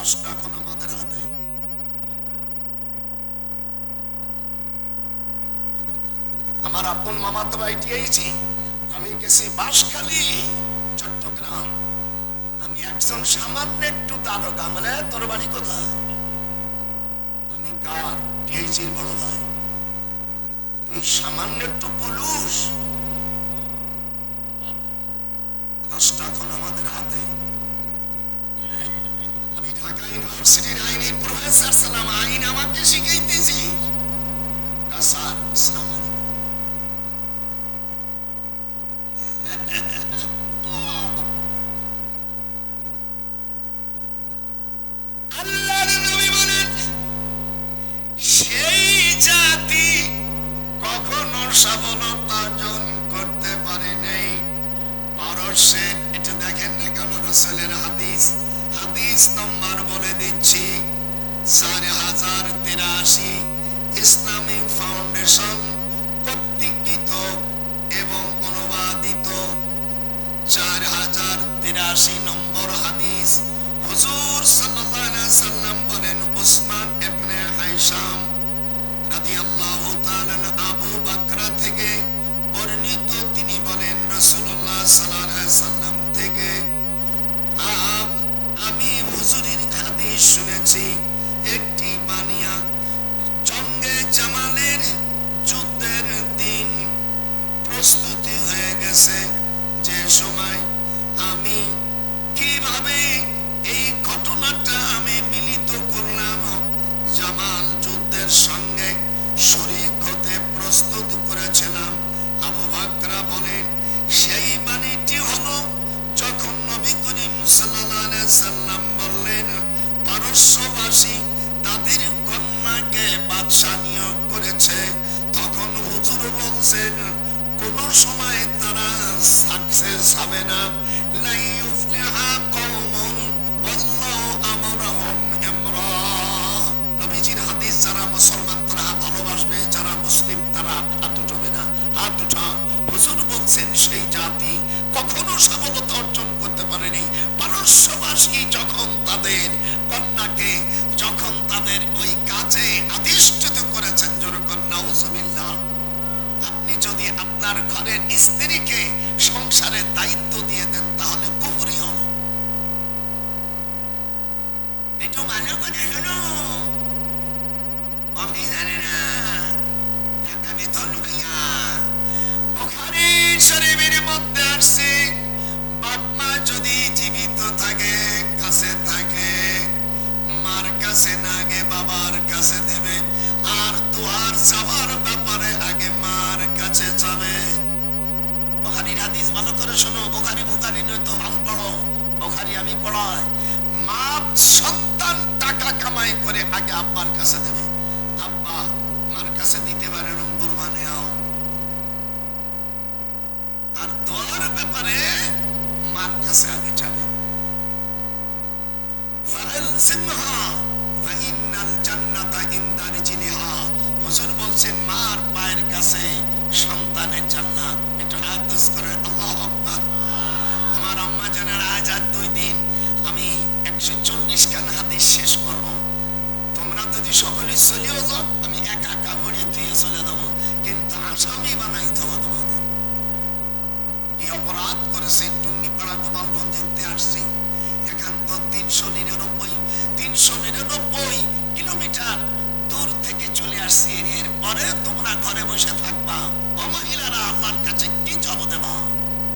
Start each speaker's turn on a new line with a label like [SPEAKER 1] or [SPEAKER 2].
[SPEAKER 1] লাশটা এখন আমাদের হাতে। আমার আপন মামাতো ভাই টিআইজি, আমি গেছি বাঁশখালী, চট্টগ্রাম। আমি একজন সামান্য একটু দারোগা। মানে তোর বাড়ি কোথায়? আমি কার? টিআইজির বড় ভাই। তুই সামান্য একটু পুলিশ, লাশটা এখন আমাদের হাতে। আমি ঢাকা ইউনিভার্সিটির আইনের প্রফেসর ছিলাম, আইন আমাকে শিখাইতেছি। স্যার ইসলাম আল্লাহর নবী বলেন, সেই জাতি কখনো সফলতা অর্জন করতে পারে নাই পারস্যে। এটা দেখেন না কেন রাসূলের হাদিস, হাদিস নম্বর বলে দিচ্ছি 4083, ইসলামিক ফাউন্ডেশন কর্তৃক এবং অনুবাদিত 4083 নম্বর হাদিস। হুজুর সাল্লাল্লাহু আলাইহি সাল্লাম বলেন, উসমান ইবনে হাইসাম রাদিয়াল্লাহু তাআলা আবু বকর থেকে বর্ণিত, তিনি বলেন রাসূলুল্লাহ সাল্লাল্লাহু আলাইহি সাল্লাম থেকে, আমি হুজুরের হাদিস শুনেছি, একটি বানিয়া জঙ্গে জামালের যুদ্ধের দিন প্রস্তুতি হয়ে গেছে। যে সময় আমি কিভাবে এই ঘটনাটা আমি মিলিত করলাম, জামাল যুদ্ধের সঙ্গে শরীক হতে প্রস্তুত করেছিলাম। আবু বকর বলেন, সেই বাণীটি হলো যখন নবী করিম সাল্লাল্লাহু আলাইহি সাল্লাম বললেন, পারস্যবাসী তাদের কন্যাকে বাদশা নিয়োগ করেছে, তখন হুজুর বলছেন কোন সময় তারা সাকসেস হবে না। লা ইউফলিহা কওমুন ওয়াল্লাহু আমরহুম ইমরা। নবীজির হাদিস, যারা মুসলমান তারা ভালোবাসবে, যারা মুসলিম তারা হাত উঠাবে না। হাত উঠা। হুজুর বলছেন সেই জাতি কখনো সফলতা অর্জন করতে পারেনি। পারস্যবাসী যখন তাদের কন্যাকে, যখন তাদের ওই কাজে আদিষ্ঠিত করেছেন, যেরকম নাউজুবিল্লাহ, আপনি যদি আপনার ঘরের স্ত্রীকে সংসারের দায়িত্ব দিয়ে দেন তাহলে কুফরি হবে। একটু ভালো করে শোনো, অফিসারে না ঢাকা বেতন ভাইয়া, বুখারী শরীফের মধ্যে আসছে, বাপ মা যদি জীবিত থাকে, কাছে থাকে, মার কাছে না আগে বাবার কাছে দেবে, আর দুয়ার চাওয়ার ব্যাপারে আগে মার কাছে যাবে। বুখারীর হাদিস ভালো করে শোনো। বুখারী নয় তো ভালো পড়ো, বুখারী আমি পড়াই। মা সন্তান টাকা কামাই করে আগে আব্বার কাছে দেবে, আব্বা মার কাছে দিতে পারে রঙ্গুর মানে আও। আর দোয়ার ব্যাপারে মার কাছে আগে যাবে। ফালজিমহা ফাইন্নাল জান্নাতা ইনদা রিজলিহা। হুজুর বলছেন মার পায়ের কাছে সন্তানের জান্নাত। এটা হাদিস করে আল্লাহু আকবার। আমার আম্মা জানের আজ আর 2 দিন আমি 140 খান হাদিস শেষ করব। তোমরা যদি সকলে চলেও যাও, আমি একা একা বলে দিয়ে চলে যাবো, কিন্তু আসামি বানাইতে হবে তোমাদের। এই অপরাধ করেছে টুঙ্গিপাড়া গোপালগঞ্জ দেখতে আসছি, একান্ত 399 কিলোমিটার দূর থেকে চলে আসছি। এরপরে তোমরা ঘরে বসে থাকবা।